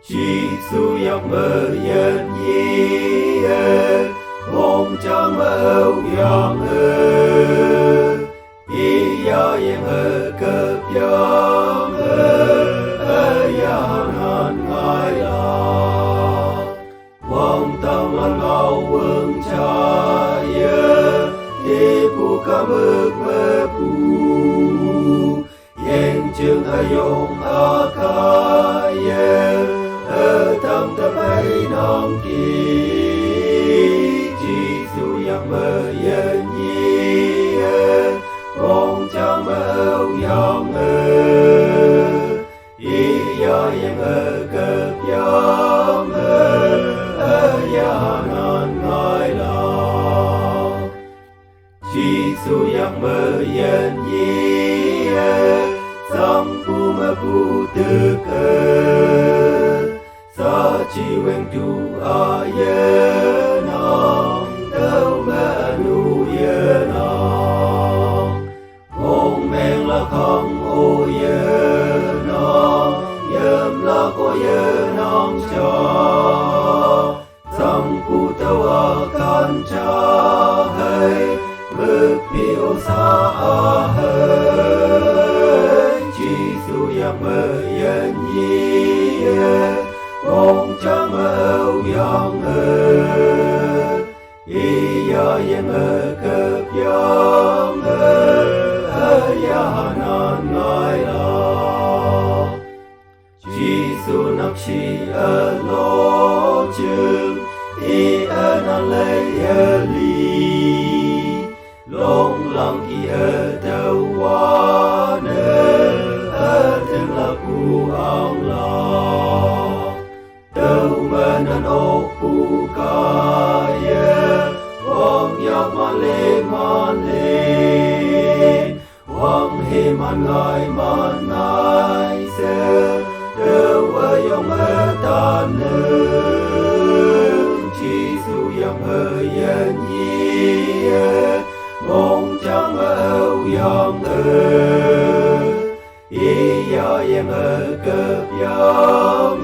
Chỉ su yang mơ yên nhi mong chẳng mơ yang ý ya yang cấp yang ya nan ngai la mong tâm lan ngao vương cha ye pu ca mơ pu yang chương ayong akaye tâm tâm ấy nong kỳ chỉ su yang mơ yên nhi mong chẳng mơ yang ý ya yang cấp yang ya nan ngai la chỉ su yang mơ yên nhi sam pu ma pu tư sa chi wen tu a ye nong đâu ma nu ye nong mong men la không ô ye nong yem la ko ye nong cha sam pu tao a kan cha hay mực pi o sa a hay chỉ su yang mơ yên nhi mong chẳng mơ yang ý ya yang cấp yang ya nan ngai la chỉ su nắp chi lo chừng ý nan lấy li long lang ki tàu hoa thương là cu ang la đâu mà nan ốc pu ca ye hoàng yak man lên hoàng he man ngai se đâu ở yong tan chỉ su yang yên nhi mong chẳng yang ý ya yang cấp yang